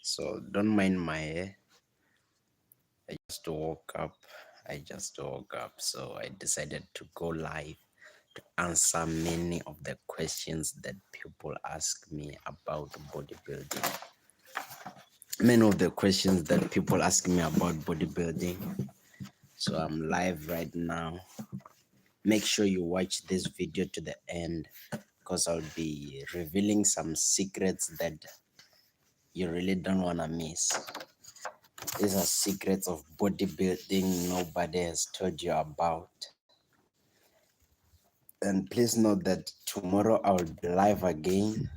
So don't mind my hair. I just woke up. So I decided to go live to answer many of the questions that people ask me about bodybuilding. Many of the questions that people ask me about bodybuilding. So I'm live right now. Make sure you watch this video to the end because I'll be revealing some secrets that you really don't want to miss. These are secrets of bodybuilding nobody has told you about. And please note that tomorrow I will be live again.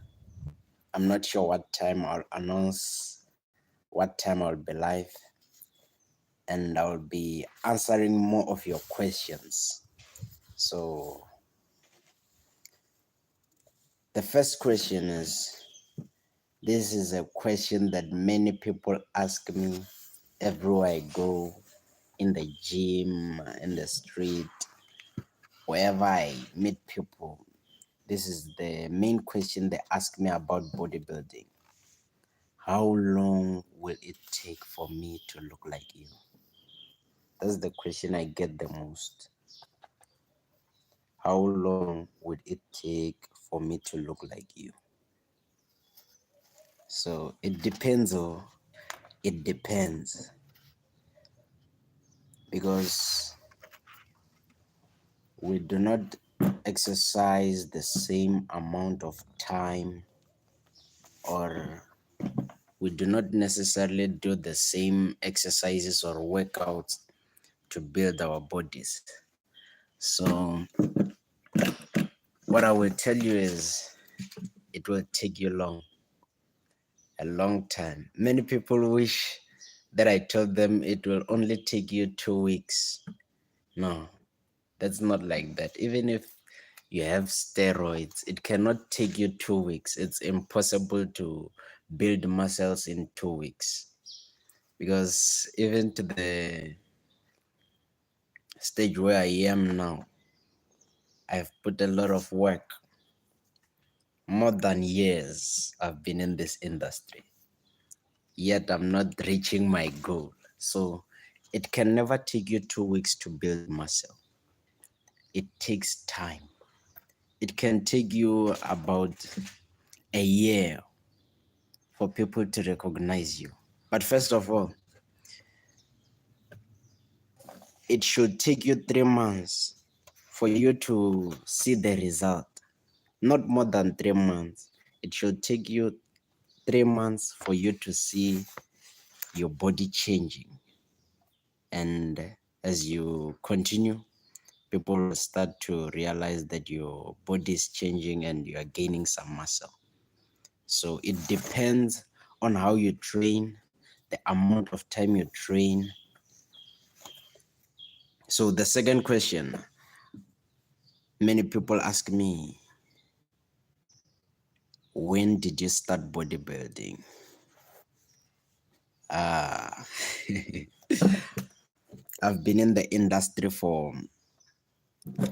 I'm not sure what time I'll announce, what time I'll be live. And I'll be answering more of your questions. So the first question is, this is a question that many people ask me everywhere I go, in the gym, in the street, wherever I meet people. This is the main question they ask me about bodybuilding. How long will it take for me to look like you? That's the question I get the most. How long would it take for me to look like you? So it depends, it depends. Because we do not exercise the same amount of time, or we do not necessarily do the same exercises or workouts to build our bodies. So what I will tell you is it will take you a long time. Many people wish that I told them it will only take you 2 weeks. No, that's not like that. Even if you have steroids, it cannot take you 2 weeks. It's impossible to build muscles in 2 weeks, because even to the stage where I am now, I've put a lot of work. More than years I've been in this industry, yet I'm not reaching my goal. So it can never take you 2 weeks to build muscle. It takes time. It can take you about a year for people to recognize you. But first of all, it should take you 3 months for you to see the result. Not more than 3 months. It should take you 3 months for you to see your body changing. And as you continue, people will start to realize that your body is changing and you are gaining some muscle. So it depends on how you train, the amount of time you train. So the second question, many people ask me, when did you start bodybuilding? Ah, I've been in the industry for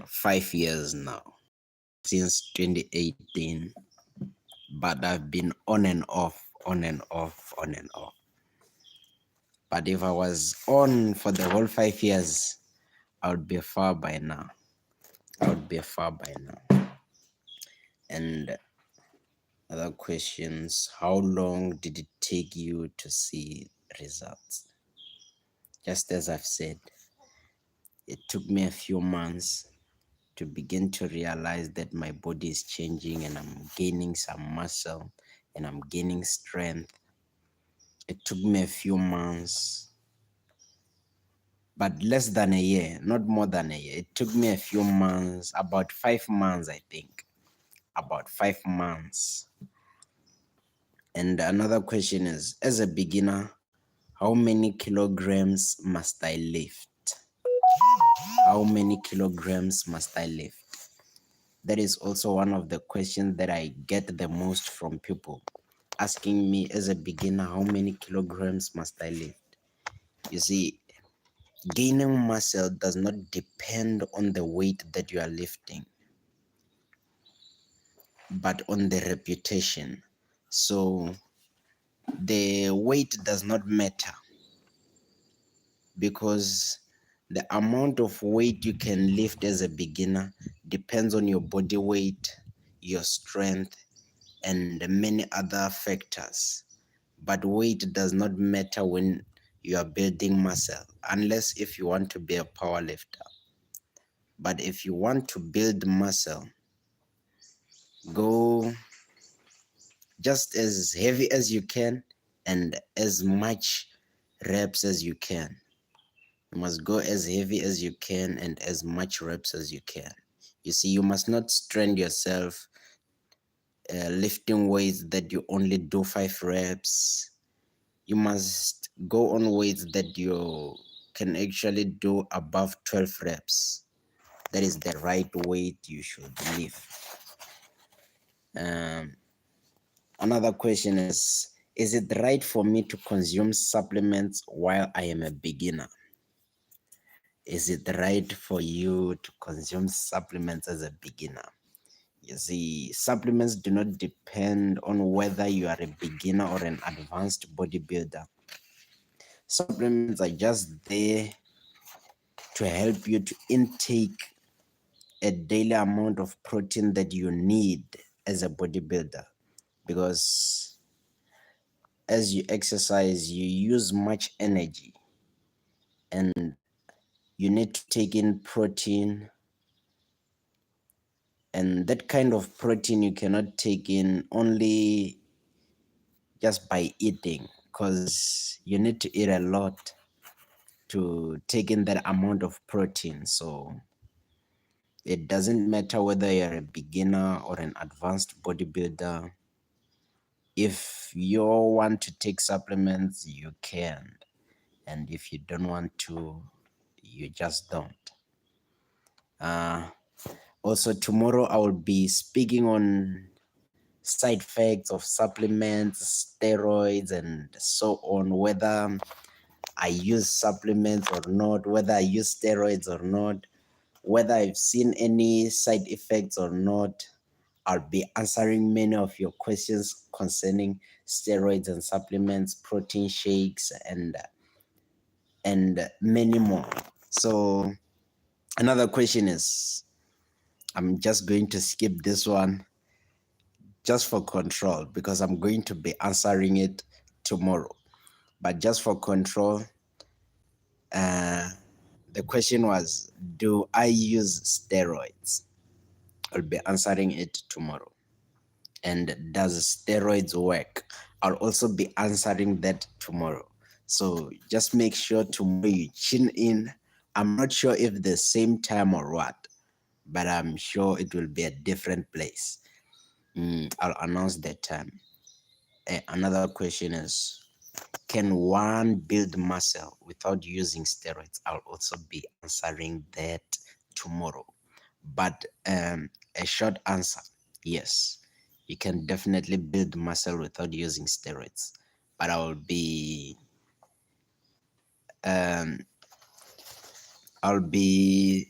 5 years now, since 2018, but I've been on and off, on and off, on and off. But if I was on for the whole 5 years, I would be far by now. I would be far by now. And other questions, how long did it take you to see results? Just as I've said, it took me a few months to begin to realize that my body is changing and I'm gaining some muscle and I'm gaining strength. It took me a few months, but less than a year, not more than a year. It took me a few months, about 5 months, I think. About 5 months. And another question is, as a beginner, how many kilograms must I lift? How many kilograms must I lift? That is also one of the questions that I get the most from people, asking me as a beginner, how many kilograms must I lift? You see, gaining muscle does not depend on the weight that you are lifting, but on the reputation. So the weight does not matter, because the amount of weight you can lift as a beginner depends on your body weight, your strength, and many other factors. But weight does not matter when you are building muscle, unless if you want to be a power lifter. But if you want to build muscle, go just as heavy as you can and as much reps as you can. You must go as heavy as you can and as much reps as you can. You see, you must not strain yourself lifting weights that you only do 5 reps. You must go on weights that you can actually do above 12 reps. That is the right weight you should lift. Another question is it right for me to consume supplements while I am a beginner? Is it right for you to consume supplements as a beginner? You see, supplements do not depend on whether you are a beginner or an advanced bodybuilder. Supplements are just there to help you to intake a daily amount of protein that you need as a bodybuilder, because as you exercise, you use much energy and you need to take in protein, and that kind of protein you cannot take in only just by eating, because you need to eat a lot to take in that amount of protein. So it doesn't matter whether you're a beginner or an advanced bodybuilder. If you want to take supplements, you can. And if you don't want to, you just don't. Also, tomorrow I will be speaking on side effects of supplements, steroids, and so on, whether I use supplements or not, whether I use steroids or not, whether I've seen any side effects or not. I'll be answering many of your questions concerning steroids and supplements, protein shakes, and many more. So another question is, I'm just going to skip this one just for control, because I'm going to be answering it tomorrow. But just for control, the question was, do I use steroids? I'll be answering it tomorrow. And does steroids work? I'll also be answering that tomorrow. So just make sure tomorrow you tune in. I'm not sure if the same time or what, but I'm sure it will be a different place. I'll announce that time. Another question is, can one build muscle without using steroids? I'll also be answering that tomorrow. But a short answer, yes, you can definitely build muscle without using steroids. But I'll be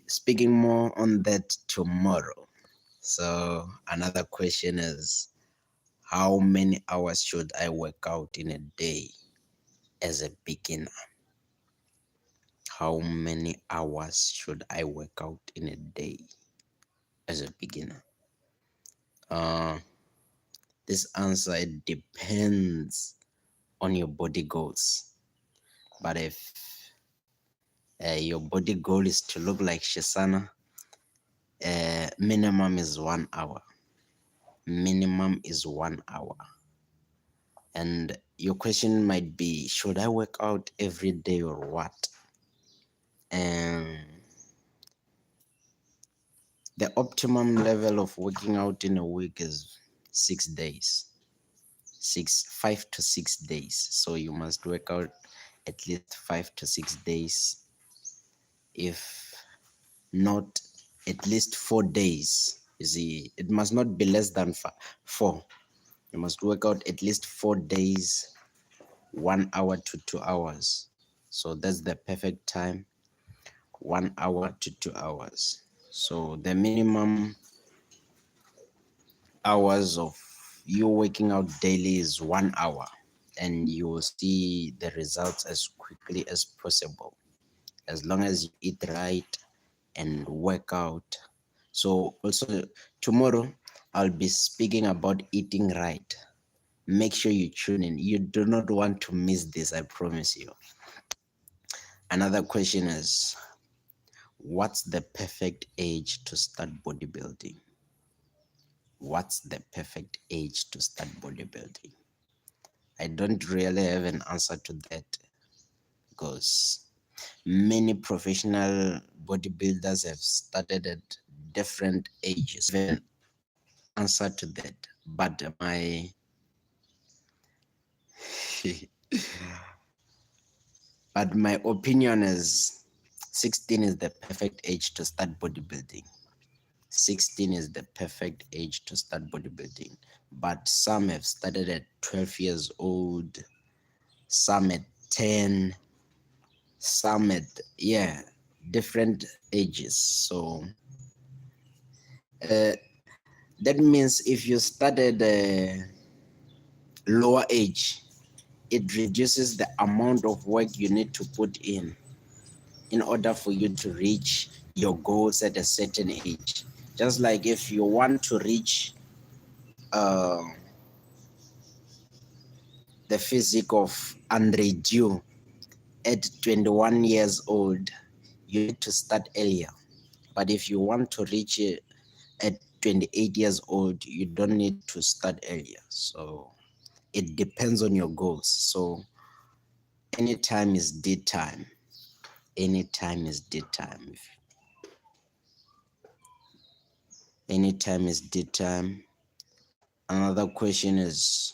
speaking more on that tomorrow. So another question is, how many hours should I work out in a day as a beginner? How many hours should I work out in a day as a beginner? This answer, it depends on your body goals. But if your body goal is to look like Xisana, minimum is 1 hour. Minimum is 1 hour. And your question might be, should I work out every day or what? The optimum level of working out in a week is 6 days. 5 to 6 days. So you must work out at least 5 to 6 days. If not, at least 4 days. You see, it must not be less than 4. You must work out at least 4 days, 1 hour to 2 hours. So that's the perfect time, 1 hour to 2 hours. So the minimum hours of you working out daily is 1 hour and you will see the results as quickly as possible, as long as you eat right and work out. So also tomorrow I'll be speaking about eating right. Make sure you tune in. You do not want to miss this, I promise you. Another question is, what's the perfect age to start bodybuilding? What's the perfect age to start bodybuilding? I don't really have an answer to that, because many professional bodybuilders have started at different ages. Even answer to that, but my but my opinion is 16 is the perfect age to start bodybuilding. 16 is the perfect age to start bodybuilding, but some have started at 12 years old, some at 10, some at, yeah, different ages. So that means if you started a lower age, it reduces the amount of work you need to put in order for you to reach your goals at a certain age. Just like if you want to reach uh, the physique of Andre Dieu at 21 years old, you need to start earlier. But if you want to reach it at 28 years old, you don't need to start earlier. So it depends on your goals. So anytime is dead time. Anytime is dead time. Anytime is dead time. Another question is,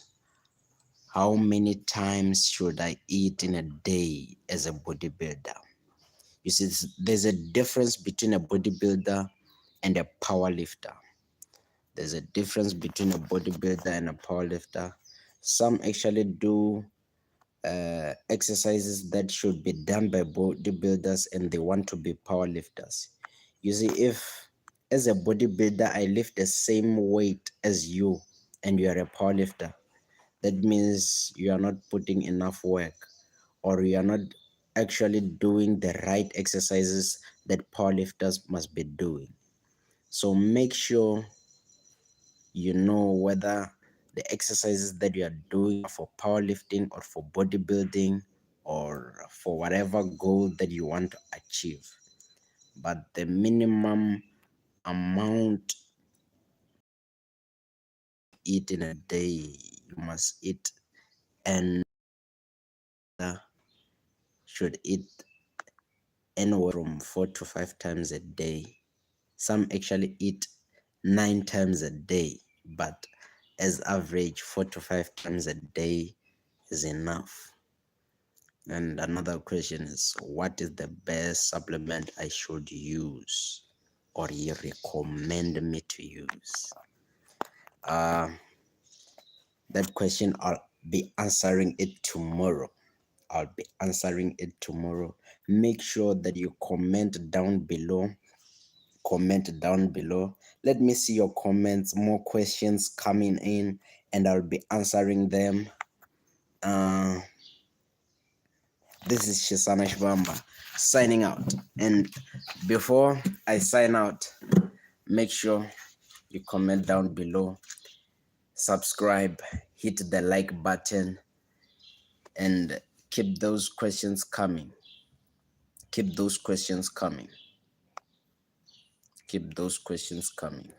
how many times should I eat in a day as a bodybuilder? You see, there's a difference between a bodybuilder and a powerlifter. There's a difference between a bodybuilder and a powerlifter. Some actually do exercises that should be done by bodybuilders and they want to be powerlifters. You see, if as a bodybuilder I lift the same weight as you and you are a powerlifter, that means you are not putting enough work, or you are not actually doing the right exercises that powerlifters must be doing. So make sure you know whether the exercises that you are doing are for powerlifting or for bodybuilding or for whatever goal that you want to achieve. But the minimum amount eat in a day, you must eat, and should eat anywhere from 4 to 5 times a day. Some actually eat 9 times a day, but as average, 4 to 5 times a day is enough. And another question is, what is the best supplement I should use or you recommend me to use? That question, I'll be answering it tomorrow. I'll be answering it tomorrow. Make sure that you comment down below. Comment down below. Let me see your comments, more questions coming in, and I'll be answering them. This is Xisana Shibamba signing out. And before I sign out, make sure you comment down below, subscribe, hit the like button, and keep those questions coming. Keep those questions coming. Keep those questions coming.